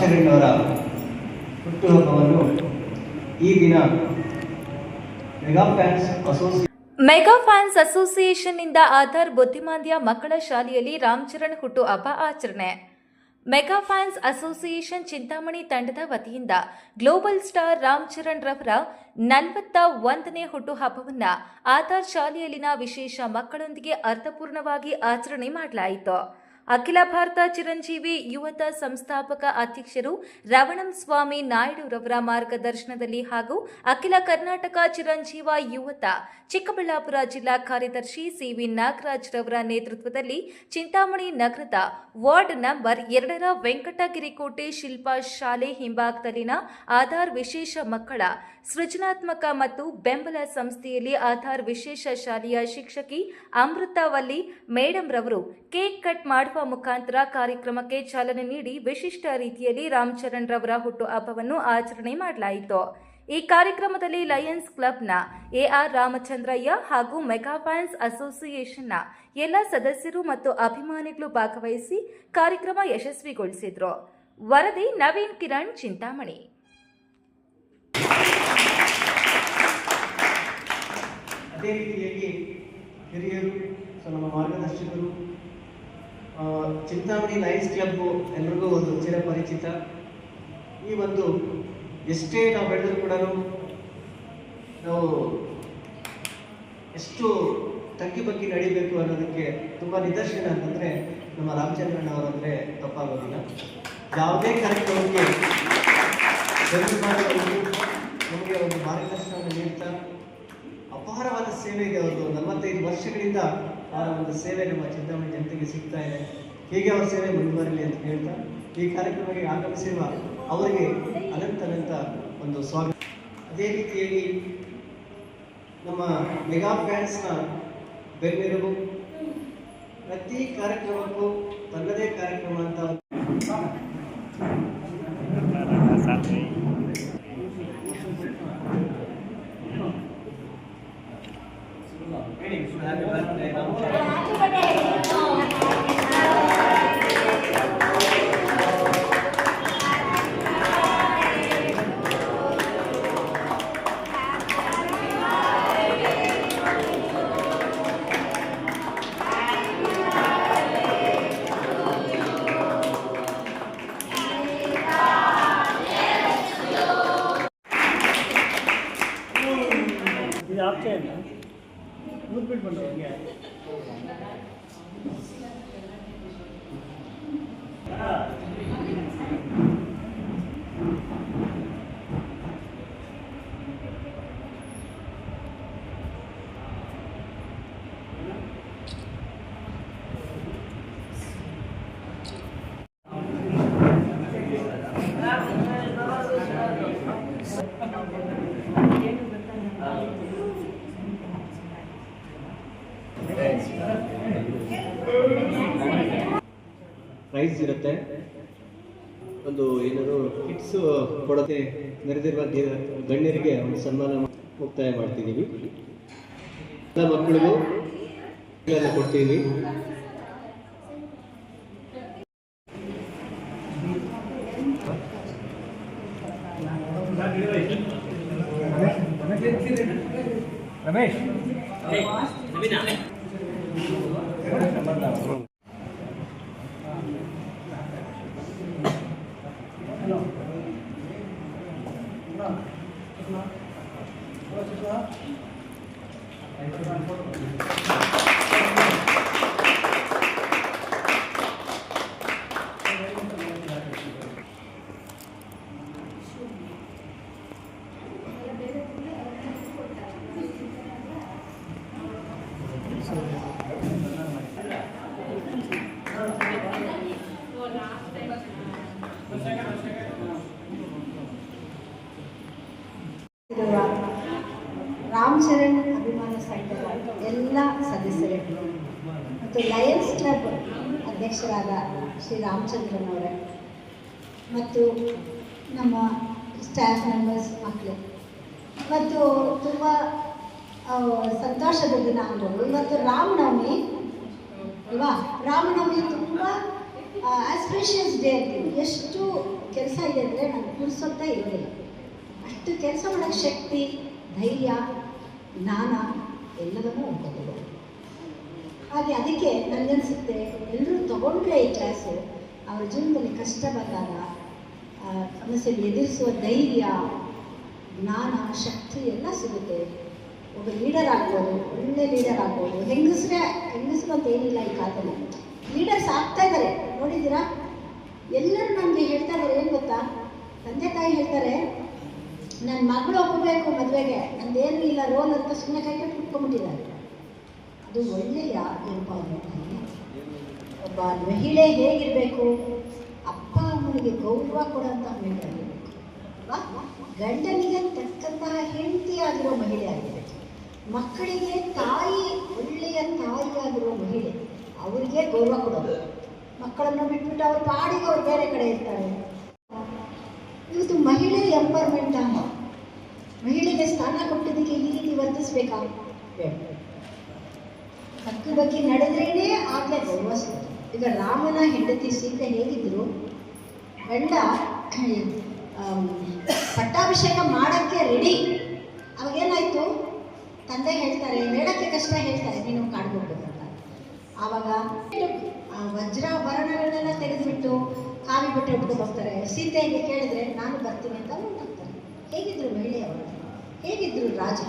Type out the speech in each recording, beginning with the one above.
ರಾಮಚರಣ್ ಅವರ ಹುಟ್ಟುಹಬ್ಬವನ್ನು ಈ ದಿನ ಮೆಗಾ ಫ್ಯಾನ್ಸ್ ಅಸೋಸಿಯೇಷನ್ನಿಂದ ಆಧಾರ್ ಬುದ್ಧಿಮಾಂದ್ಯ ಮಕ್ಕಳ ಶಾಲೆಯಲ್ಲಿ ರಾಮಚರಣ್ ಹುಟ್ಟುಹಬ್ಬ ಆಚರಣೆ. ಮೆಗಾ ಫ್ಯಾನ್ಸ್ ಅಸೋಸಿಯೇಷನ್ ಚಿಂತಾಮಣಿ ತಂಡದ ವತಿಯಿಂದ ಗ್ಲೋಬಲ್ ಸ್ಟಾರ್ ರಾಮಚರಣ್ ರವರ 41ನೇ ಹುಟ್ಟುಹಬ್ಬವನ್ನು ಆಧಾರ್ ಶಾಲೆಯಲ್ಲಿನ ವಿಶೇಷ ಮಕ್ಕಳೊಂದಿಗೆ ಅರ್ಥಪೂರ್ಣವಾಗಿ ಆಚರಣೆ ಮಾಡಲಾಯಿತು. ಅಖಿಲ ಭಾರತ ಚಿರಂಜೀವಿ ಯುವತ ಸಂಸ್ಥಾಪಕ ಅಧ್ಯಕ್ಷರು ರವಣಂ ಸ್ವಾಮಿ ನಾಯ್ಡುರವರ ಮಾರ್ಗದರ್ಶನದಲ್ಲಿ ಹಾಗೂ ಅಖಿಲ ಕರ್ನಾಟಕ ಚಿರಂಜೀವ ಯುವತ ಚಿಕ್ಕಬಳ್ಳಾಪುರ ಜಿಲ್ಲಾ ಕಾರ್ಯದರ್ಶಿ ಸಿವಿ ನಾಗರಾಜ್ ರವರ ನೇತೃತ್ವದಲ್ಲಿ ಚಿಂತಾಮಣಿ ನಗರದ ವಾರ್ಡ್ ನಂಬರ್ 2ರ ವೆಂಕಟಗಿರಿಕೋಟೆ ಶಿಲ್ಪಾ ಶಾಲೆ ಹಿಂಭಾಗದಲ್ಲಿನ ಆಧಾರ್ ವಿಶೇಷ ಮಕ್ಕಳ ಸೃಜನಾತ್ಮಕ ಮತ್ತು ಬೆಂಬಲ ಸಂಸ್ಥೆಯಲ್ಲಿ ಆಧಾರ್ ವಿಶೇಷ ಶಾಲೆಯ ಶಿಕ್ಷಕಿ ಅಮೃತವಲ್ಲಿ ಮೇಡಂ ರವರು ಕೇಕ್ ಕಟ್ ಮಾಡುವ ಮುಖಾಂತರ ಕಾರ್ಯಕ್ರಮಕ್ಕೆ ಚಾಲನೆ ನೀಡಿ ವಿಶಿಷ್ಟ ರೀತಿಯಲ್ಲಿ ರಾಮಚರಣ್ ರವರ ಹುಟ್ಟುಹಬ್ಬವನ್ನು ಆಚರಣೆ ಮಾಡಲಾಯಿತು. ಈ ಕಾರ್ಯಕ್ರಮದಲ್ಲಿ ಲಯನ್ಸ್ ಕ್ಲಬ್ನ ಎಆರ್ ರಾಮಚಂದ್ರಯ್ಯ ಹಾಗೂ ಮೆಗಾ ಫ್ಯಾನ್ಸ್ ಅಸೋಸಿಯೇಷನ್ನ ಎಲ್ಲ ಸದಸ್ಯರು ಮತ್ತು ಅಭಿಮಾನಿಗಳು ಭಾಗವಹಿಸಿ ಕಾರ್ಯಕ್ರಮ ಯಶಸ್ವಿಗೊಳಿಸಿದರು. ವರದಿ ನವೀನ್ ಕಿರಣ್, ಚಿಂತಾಮಣಿ. ಅದೇ ರೀತಿಯಾಗಿ ಹಿರಿಯರು, ನಮ್ಮ ಮಾರ್ಗದರ್ಶಕರು, ಚಿಂತಾಮಣಿ ಲಯನ್ಸ್ ಕ್ಲಬ್ ಎಲ್ರಿಗೂ ಒಂದು ಚಿರಪರಿಚಿತ. ಈ ಒಂದು ಎಷ್ಟೇ ನಾವು ಬೆಳೆದರೂ ಕೂಡ ನಾವು ಎಷ್ಟು ತಗ್ಗಿ ಬಗ್ಗಿ ನಡಿಬೇಕು ಅನ್ನೋದಕ್ಕೆ ತುಂಬ ನಿದರ್ಶನ ಅಂತಂದರೆ ನಮ್ಮ ರಾಮಚಂದ್ರಣ್ಣ ಅವರಂದರೆ ತಪ್ಪಾಗೋದಿಲ್ಲ. ಯಾವುದೇ ಕಾರ್ಯಕ್ರಮಕ್ಕೆ ನಮಗೆ ಒಂದು ಮಾರ್ಗದರ್ಶನವನ್ನು ನೀಡ್ತಾ ಅಪಾರವಾದ ಸೇವೆ ಇದೆ. ಅವ್ರದ್ದು 45 ವರ್ಷಗಳಿಂದ ಅವರ ಒಂದು ಸೇವೆ ನಮ್ಮ ಚಿಂತಾಮಣಿ ಜನತೆಗೆ ಸಿಗ್ತಾ ಇದೆ. ಹೀಗೆ ಅವರ ಸೇವೆ ಮುಂದುವರಲಿ ಅಂತ ಹೇಳ್ತಾ ಈ ಕಾರ್ಯಕ್ರಮಕ್ಕೆ ಆಗಮಿಸಿರುವ ಅವರಿಗೆ ಅನಂತ ಒಂದು ಸ್ವಾಗತ. ಅದೇ ರೀತಿಯಾಗಿ ನಮ್ಮ ಮೆಗಾ ಫ್ಯಾನ್ಸ್ನ ಬೆನ್ನೆಲುಬು, ಪ್ರತಿ ಕಾರ್ಯಕ್ರಮಕ್ಕೂ ತನ್ನದೇ ಕಾರ್ಯಕ್ರಮ ಅಂತ आपके है ना दूध पीट बन रही है ಪ್ರೈಸ್ ಇರುತ್ತೆ. ಒಂದು ಏನಾದರೂ ಕಿಟ್ಸ್ ಕೊಡೋಕ್ಕೆ ನೆರೆದಿರುವ ಗಣ್ಯರಿಗೆ ಒಂದು ಸನ್ಮಾನ ಮುಕ್ತಾಯ ಮಾಡ್ತಿದ್ದೀವಿ. ಎಲ್ಲ ಮಕ್ಕಳಿಗೂ ಕೊಡ್ತೀವಿ. ರಮೇಶ್ ರಾಮಚರಣ್ ಅಭಿಮಾನ ಸಂಘದ ಎಲ್ಲ ಸದಸ್ಯರು ಮತ್ತು ಲಯನ್ಸ್ ಕ್ಲಬ್ ಅಧ್ಯಕ್ಷರಾದ ಶ್ರೀ ರಾಮಚಂದ್ರನ್ ಅವರೇ ಮತ್ತು ನಮ್ಮ ಸ್ಟಾಫ್ ಮೆಂಬರ್ಸ್ ಮಕ್ಕಳು ಮತ್ತು ತುಂಬ ಸಂತೋಷದ ದಿನ ಅಂದರು. ಇವತ್ತು ರಾಮನವಮಿ ಅಲ್ವಾ? ರಾಮನವಮಿ ತುಂಬ ಆಸ್ಪಿಷಿಯಸ್ ಡೇ ಅಂತೀವಿ. ಎಷ್ಟು ಕೆಲಸ ಇದೆ ಅಂದರೆ ನನಗೆ ಪುರ್ಸೊತ್ತೇ ಇರೋದಿಲ್ಲ. ಅಷ್ಟು ಕೆಲಸ ಮಾಡೋಕ್ಕೆ ಶಕ್ತಿ, ಧೈರ್ಯ, ಜ್ಞಾನ ಎಲ್ಲವನ್ನೂ ಉಂಟು. ಹಾಗೆ ಅದಕ್ಕೆ ನನಗನ್ಸುತ್ತೆ ಎಲ್ಲರೂ ತಗೊಂಡ್ರೆ ಈ ಕ್ಲಾಸು ಅವ್ರ ಜೀವನದಲ್ಲಿ ಕಷ್ಟ ಬಂದಾಗ ಸಮಸ್ಯೆಗೆ ಎದುರಿಸುವ ಧೈರ್ಯ, ಜ್ಞಾನ, ಶಕ್ತಿ ಎಲ್ಲ ಸಿಗುತ್ತೆ. ಒಬ್ಬ ಲೀಡರ್ ಆಗ್ಬೋದು, ಒಳ್ಳೆ ಲೀಡರ್ ಆಗ್ಬೋದು. ಹೆಂಗಸರು ಅಂತ ಏನಿಲ್ಲ ಈ ಕಾಲದಲ್ಲಿ, ಲೀಡರ್ಸ್ ಆಗ್ತಾ ಇದ್ದಾರೆ. ನೋಡಿದ್ದೀರಾ, ಎಲ್ಲರೂ ನಮಗೆ ಹೇಳ್ತಾ ಇದ್ದಾರೆ ಏನು ಗೊತ್ತಾ, ತಂದೆ ತಾಯಿ ಹೇಳ್ತಾರೆ ನನ್ನ ಮಗಳು ಒಪ್ಪಬೇಕು ಮದುವೆಗೆ, ನಂದೇನು ಇಲ್ಲ ರೋಲ್ ಅಂತ ಸುಮ್ಮನೆ ಕೈ ಕಟ್ಟಿ ಕುತ್ಕೊಂಡ್ಬಿಟ್ಟಿದ್ದಾರೆ. ಅದು ಒಳ್ಳೆಯ ಎಂಪವರ್ಮೆಂಟ್. ಒಬ್ಬ ಮಹಿಳೆ ಹೇಗಿರಬೇಕು, ಅಪ್ಪ ಅಮ್ಮನಿಗೆ ಗೌರವ ಕೊಡುವಂಥ ಮಹಿಳೆ ಆಗಿರಬೇಕು ಅಲ್ವಾ? ಗಂಡನಿಗೆ ತಕ್ಕಂತಹ ಹೆಂಡತಿ ಆಗಿರೋ ಮಹಿಳೆ ಆಗಿರಬೇಕು. ಮಕ್ಕಳಿಗೆ ತಾಯಿ, ಒಳ್ಳೆಯ ತಾಯಿಯಾಗಿರುವ ಮಹಿಳೆ, ಅವರಿಗೆ ಗೌರವ ಕೊಡೋದು. ಮಕ್ಕಳನ್ನು ಬಿಟ್ಬಿಟ್ಟು ಅವ್ರ ಪಾಡಿಗೆ ಅವ್ರು ಬೇರೆ ಕಡೆ ಇರ್ತಾರೆ. ಇವತ್ತು ಮಹಿಳೆ ಎಂಪವರ್ಮೆಂಟ್ ಅಮ್ಮ, ಮಹಿಳೆಗೆ ಸ್ಥಾನ ಕೊಟ್ಟಿದ್ದಕ್ಕೆ ಈ ರೀತಿ ವರ್ತಿಸ್ಬೇಕಾ? ಬೇಡ. ಹಕ್ಕು ಬಗ್ಗೆ ನಡೆದ್ರೇನೆ ಆಗಲೇ ಗೌರವ ಸಿಗುತ್ತೆ. ಈಗ ರಾಮನ ಹೆಂಡತಿ ಸೀತೆ ಹೇಗಿದ್ರು, ಗಂಡ ಪಟ್ಟಾಭಿಷೇಕ ಮಾಡೋಕ್ಕೆ ರೆಡಿ. ಅವಾಗೇನಾಯಿತು, ತಂದೆ ಹೇಳ್ತಾರೆ, ಹೇಳೋಕ್ಕೆ ಕಷ್ಟ, ಹೇಳ್ತಾರೆ ನೀನು ಕಾಡ್ಬೇಕು ಅಂತ. ಆವಾಗ ವಜ್ರಾಭರಣಗಳನ್ನೆಲ್ಲ ತೆಗೆದುಬಿಟ್ಟು ಕಾವಿ ಬಟ್ಟೆ ಉಟ್ಕೊಂಡು ಹೋಗ್ತಾರೆ. ಸೀತೆಗೆ ಕೇಳಿದ್ರೆ ನಾನು ಬರ್ತೀನಿ ಅಂತ ಹೊರಟಾಗ್ತಾರೆ. ಹೇಗಿದ್ರು ಮಹಿಳೆಯವರು, ಹೇಗಿದ್ರು ರಾಜ.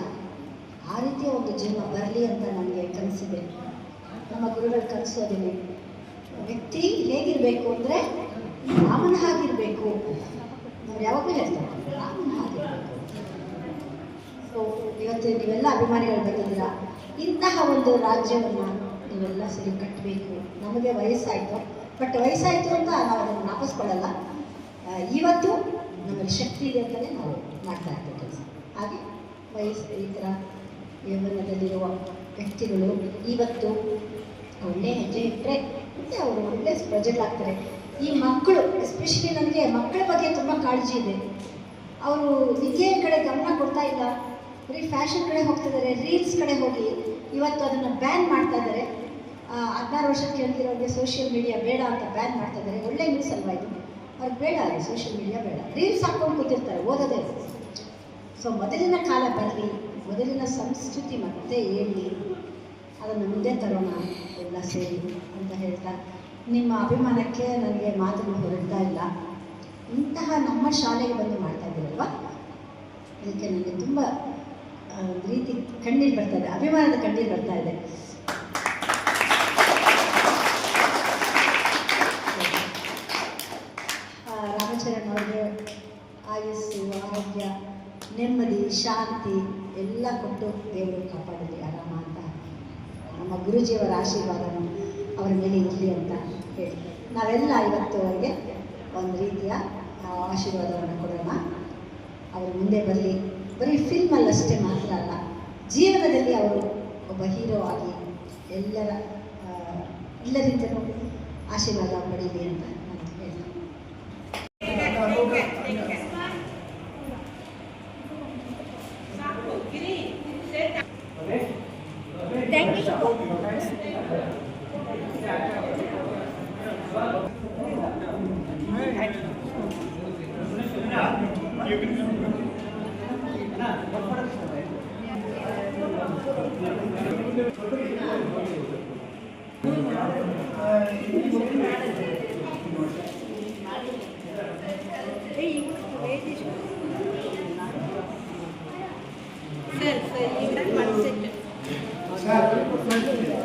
ಆ ರೀತಿಯ ಒಂದು ಜೀವನ ಬರಲಿ ಅಂತ ನನಗೆ ಕನಸಿದೆ. ನಮ್ಮ ಗುರುಗಳು ಕಲಿಸೋದೇನೆ, ವ್ಯಕ್ತಿ ಹೇಗಿರಬೇಕು ಅಂದರೆ ರಾಮನ ಹಾಗಿರಬೇಕು. ನಾವು ಯಾವಾಗಲೂ ಹೇಳ್ತಾರೆ ರಾಮನ ಹಾಗಿರಬೇಕು. ಸೊ ಇವತ್ತು ನೀವೆಲ್ಲ ಅಭಿಮಾನಿಗಳು ಬಂದಿದ್ದೀರಾ. ಇಂತಹ ಒಂದು ರಾಜ್ಯವನ್ನು ನೀವೆಲ್ಲ ಸರಿ ಕಟ್ಟಬೇಕು. ನಮಗೆ ವಯಸ್ಸಾಯಿತು, ಬಟ್ ವಯಸ್ಸಾಯಿತು ಅಂತ ನಾವು ಅದನ್ನು ನಾಪಿಸ್ಕೊಳ್ಳಲ್ಲ. ಇವತ್ತು ನಮ್ಮಲ್ಲಿ ಶಕ್ತಿ ಇದೆ ಅಂತಲೇ ನಾವು ಮಾಡ್ತಾ ಇರ್ತೀವಿ ಕೆಲಸ. ಹಾಗೆ ಈ ಥರ ಯೌವನದಲ್ಲಿರುವ ವ್ಯಕ್ತಿಗಳು ಇವತ್ತು ಒಳ್ಳೆ ಹೆಜ್ಜೆ ಇಟ್ಟರೆ ಮತ್ತು ಅವರು ಒಳ್ಳೆ ಪ್ರಜೆಗಳಾಗ್ತಾರೆ. ಈ ಮಕ್ಕಳು, ಎಸ್ಪೆಷಲಿ ನನಗೆ ಮಕ್ಕಳ ಬಗ್ಗೆ ತುಂಬ ಕಾಳಜಿ ಇದೆ. ಅವರು ವಿದ್ಯೆಯ ಕಡೆ ಗಮನ ಕೊಡ್ತಾ ಇಲ್ಲ, ಬರೀ ಫ್ಯಾಷನ್ ಕಡೆ ಹೋಗ್ತಿದ್ದಾರೆ, ರೀಲ್ಸ್ ಕಡೆ ಹೋಗಿ ಇವತ್ತು ಅದನ್ನು ಬ್ಯಾನ್ ಮಾಡ್ತಾ ಇದ್ದಾರೆ. 16 ವರ್ಷ ಕೇಳ್ತಿರೋರಿಗೆ ಸೋಷಿಯಲ್ ಮೀಡಿಯಾ ಬೇಡ ಅಂತ ಬ್ಯಾನ್ ಮಾಡ್ತಾ ಇದ್ದಾರೆ. ಒಳ್ಳೆ ನ್ಯೂಸ್ ಅಲ್ವಾ ಇದು? ಅವ್ರಿಗೆ ಬೇಡ, ಅದು ಸೋಷಿಯಲ್ ಮೀಡಿಯಾ ಬೇಡ, ರೀಲ್ಸ್ ಹಾಕ್ಕೊಂಡು ಕೂತಿರ್ತಾರೆ, ಓದೋದೇ. ಸೊ ಮೊದಲಿನ ಕಾಲ ಬರಲಿ, ಮೊದಲಿನ ಸಂಸ್ಕೃತಿ ಮತ್ತೆ ಹೇಳಿ ಅದನ್ನು ಮುಂದೆ ತರೋಣ ಎಲ್ಲ ಸೇರಿ ಅಂತ ಹೇಳ್ತಾ, ನಿಮ್ಮ ಅಭಿಮಾನಕ್ಕೆ ನನಗೆ ಮಾತುಗಳು ಹೊರಡ್ತಾ ಇಲ್ಲ. ಇಂತಹ ನಮ್ಮ ಶಾಲೆಗೆ ಬಂದು ಮಾಡ್ತಾ ಇದ್ದೀರಲ್ವ, ಅದಕ್ಕೆ ನನಗೆ ತುಂಬ ರೀತಿ ಕಣ್ಣೀರು ಬರ್ತಾ ಇದೆ, ಅಭಿಮಾನದ ಕಣ್ಣೀರು ಬರ್ತಾ ಇದೆ. ರಾಮಚರಣ್ ಅವ್ರಿಗೆ ಆಯುಸ್ಸು, ಆರೋಗ್ಯ, ನೆಮ್ಮದಿ, ಶಾಂತಿ ಎಲ್ಲ ಕೊಟ್ಟು ದೇವರು ಕಾಪಾಡಲಿ ಆರಾಮ ಅಂತ ನಮ್ಮ ಗುರೂಜಿಯವರ ಆಶೀರ್ವಾದನ ಅವರ ಮೇಲೆ ಇರಲಿ ಅಂತ ಹೇಳಿ ನಾವೆಲ್ಲ ಇವತ್ತು ಅವರಿಗೆ ಒಂದು ರೀತಿಯ ಆಶೀರ್ವಾದವನ್ನು ಕೊಡೋಣ. ಅವರು ಮುಂದೆ ಬರಲಿ. ಬರೀ ಫಿಲ್ಮಲ್ಲಷ್ಟೇ ಮಾತ್ರ ಅಲ್ಲ, ಜೀವನದಲ್ಲಿ ಅವರು ಒಬ್ಬ ಹೀರೋ ಆಗಿ ಎಲ್ಲರಿಂದಲೂ ಆಶೀರ್ವಾದ ಪಡೀಲಿ ಅಂತ ನಾನು ಹೇಳ್ತೀನಿ. Thank you.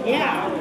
Yeah.